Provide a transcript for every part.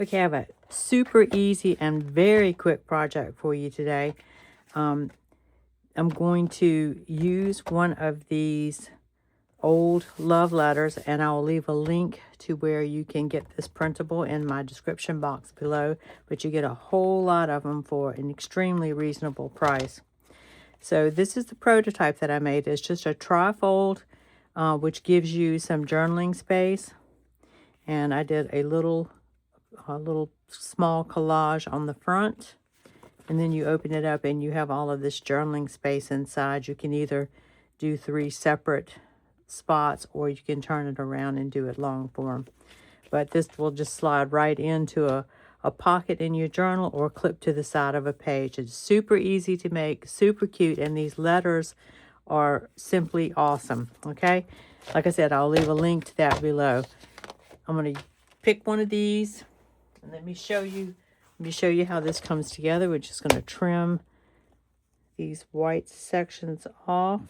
Okay, I have a super easy and very quick project for you today. I'm going to use one of these old love letters, and I'll leave a link to where you can get this printable in my description box below, but you get a whole lot of them for an extremely reasonable price. So this is the prototype that I made. It's just a trifold, which gives you some journaling space. And I did a little small collage on the front. And then you open it up and you have all of this journaling space inside. You can either do 3 separate spots, or you can turn it around and do it long form. But this will just slide right into a pocket in your journal or clip to the side of a page. It's super easy to make, super cute, and these letters are simply awesome, okay? Like I said, I'll leave a link to that below. I'm going to pick one of these, and let me show you how this comes together. We're just going to trim these white sections off.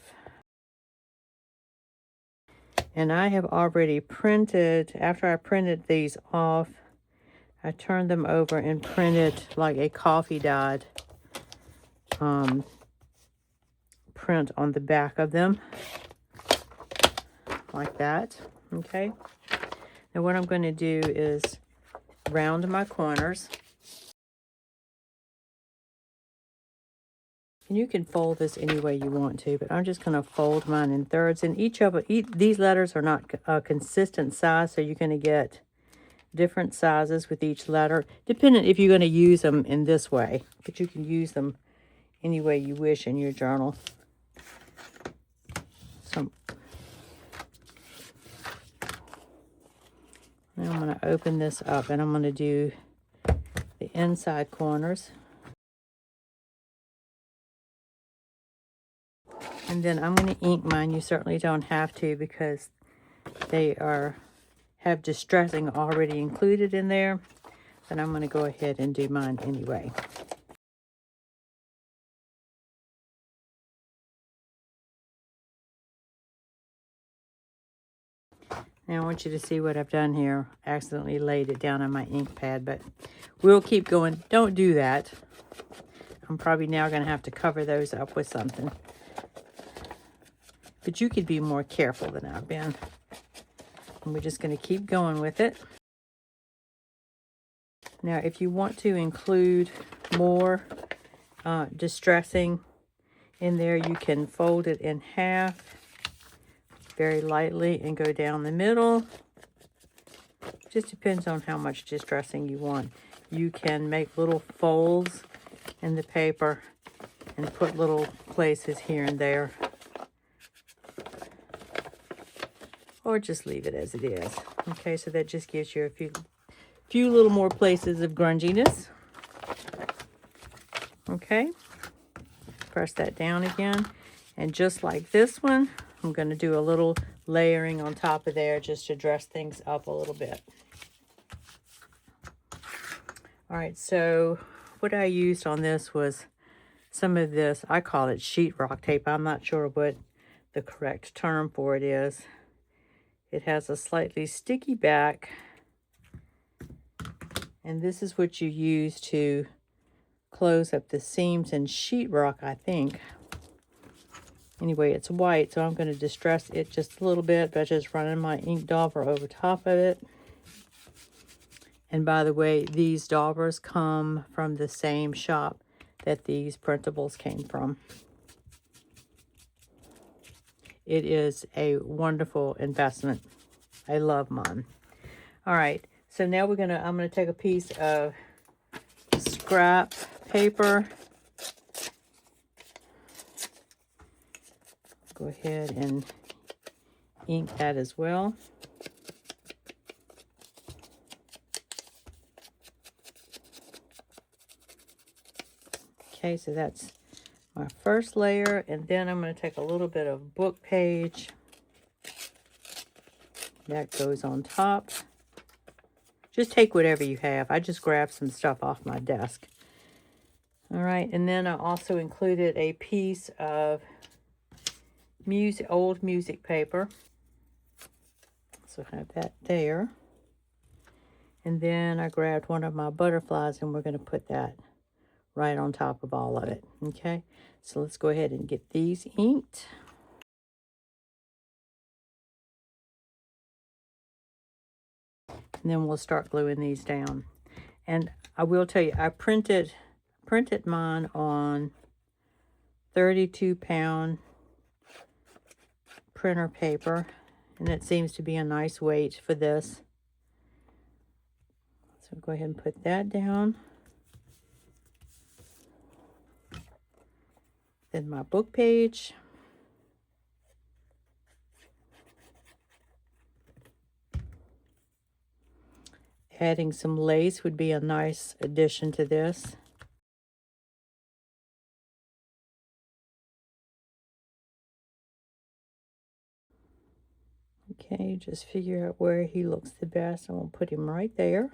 And I have already printed, after I printed these off, I turned them over and printed like a coffee dyed print on the back of them, like that, okay? Now what I'm going to do is round my corners. And you can fold this any way you want to, but I'm just going to fold mine in thirds. And these letters are not a consistent size, so you're going to get different sizes with each letter, depending if you're going to use them in this way. But you can use them any way you wish in your journal. So now I'm going to open this up, and I'm going to do the inside corners. And then I'm going to ink mine. You certainly don't have to, because they have distressing already included in there. But I'm going to go ahead and do mine anyway. Now I want you to see what I've done here. I accidentally laid it down on my ink pad, but we'll keep going. Don't do that. I'm probably now going to have to cover those up with something. But you could be more careful than I've been. And we're just going to keep going with it. Now, if you want to include more distressing in there, you can fold it in half very lightly and go down the middle. Just depends on how much distressing you want. You can make little folds in the paper and put little places here and there. Or just leave it as it is. Okay, so that just gives you a few little more places of grunginess. Okay, press that down again. And just like this one, I'm going to do a little layering on top of there just to dress things up a little bit. All right, so what I used on this was some of this, I call it sheetrock tape. I'm not sure what the correct term for it is. It has a slightly sticky back, and this is what you use to close up the seams in sheetrock, I think. Anyway, it's white, so I'm going to distress it just a little bit by just running my ink dauber over top of it. And by the way, these daubers come from the same shop that these printables came from. It is a wonderful investment. I love mine. All right, so now I'm gonna take a piece of scrap paper. Go ahead and ink that as well. Okay, so that's my first layer, and then I'm going to take a little bit of book page. That goes on top. Just take whatever you have. I just grabbed some stuff off my desk. All right, and then I also included a piece of old music paper. So I have that there. And then I grabbed one of my butterflies, and we're going to put that right on top of all of it. Okay, so let's go ahead and get these inked. And then we'll start gluing these down. And I will tell you, I printed mine on 32-pound printer paper, and it seems to be a nice weight for this. So go ahead and put that down. Then my book page. Adding some lace would be a nice addition to this. Okay, just figure out where he looks the best, and we'll put him right there.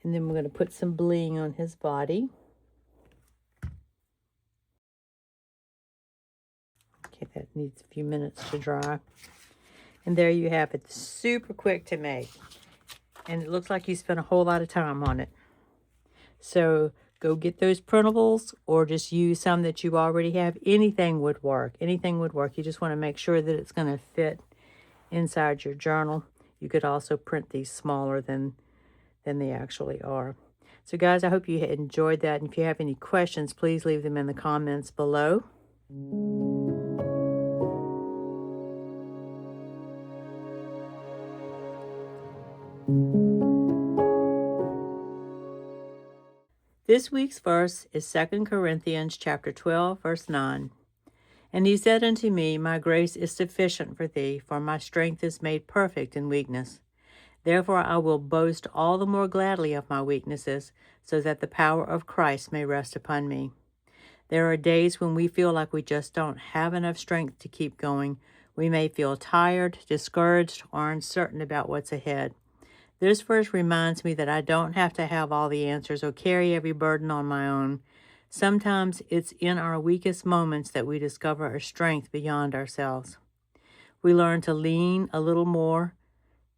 And then we're going to put some bling on his body. Okay, that needs a few minutes to dry. And there you have it. Super quick to make. And it looks like you spent a whole lot of time on it. So go get those printables, or just use some that you already have. Anything would work. Anything would work. You just want to make sure that it's going to fit inside your journal. You could also print these smaller than they actually are. So guys, I hope you enjoyed that. And if you have any questions, please leave them in the comments below. This week's verse is 2 Corinthians chapter 12, verse 9. And he said unto me, My grace is sufficient for thee, for my strength is made perfect in weakness. Therefore I will boast all the more gladly of my weaknesses, so that the power of Christ may rest upon me. There are days when we feel like we just don't have enough strength to keep going. We may feel tired, discouraged, or uncertain about what's ahead. This verse reminds me that I don't have to have all the answers or carry every burden on my own. Sometimes it's in our weakest moments that we discover a strength beyond ourselves. We learn to lean a little more,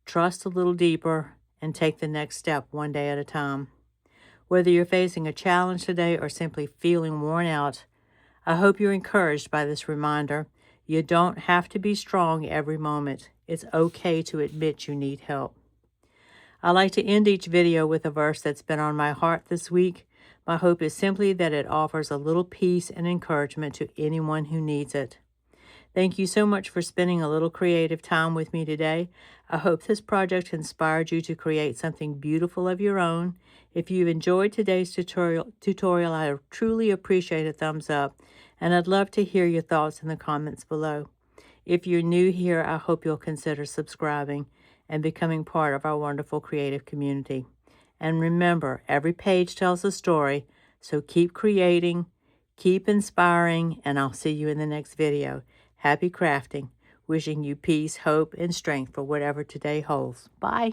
trust a little deeper, and take the next step one day at a time. Whether you're facing a challenge today or simply feeling worn out, I hope you're encouraged by this reminder. You don't have to be strong every moment. It's okay to admit you need help. I like to end each video with a verse that's been on my heart this week. My hope is simply that it offers a little peace and encouragement to anyone who needs it. Thank you so much for spending a little creative time with me today. I hope this project inspired you to create something beautiful of your own. If you've enjoyed today's tutorial, I truly appreciate a thumbs up, and I'd love to hear your thoughts in the comments below. If you're new here, I hope you'll consider subscribing and becoming part of our wonderful creative community. And remember, every page tells a story, so keep creating, keep inspiring, and I'll see you in the next video. Happy crafting. Wishing you peace, hope, and strength for whatever today holds. Bye.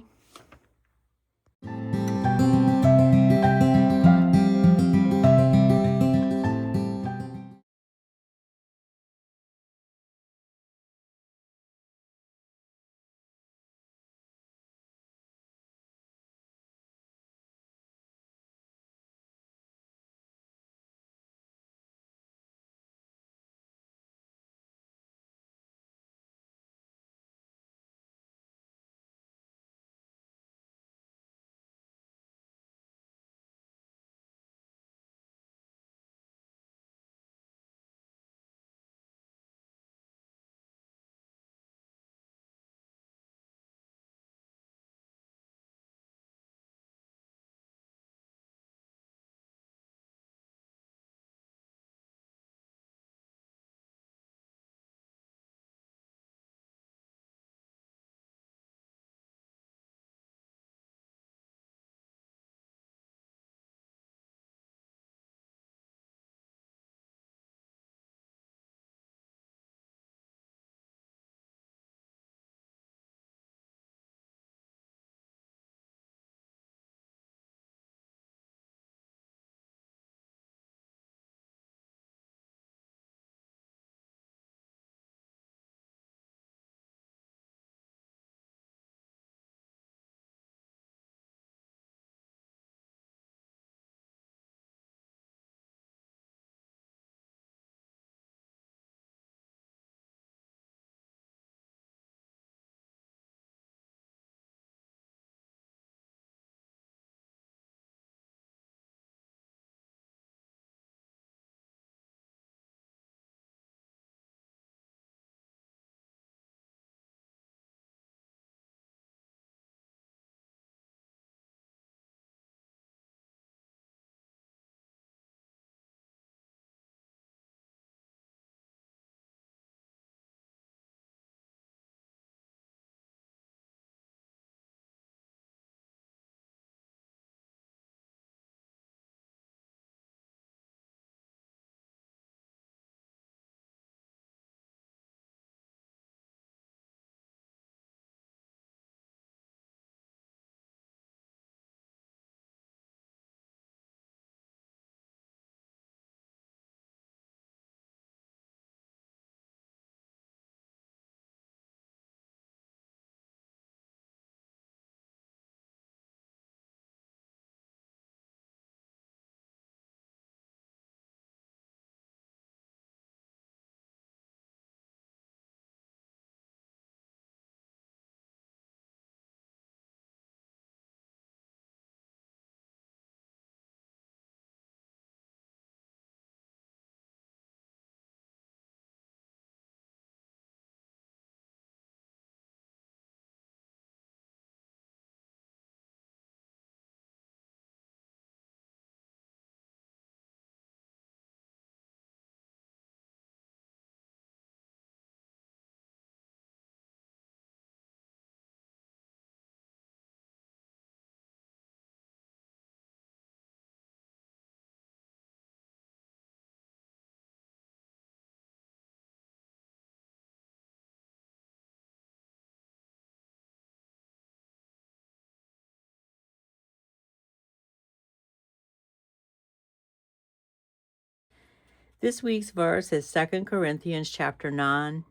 This week's verse is 2 Corinthians chapter 9,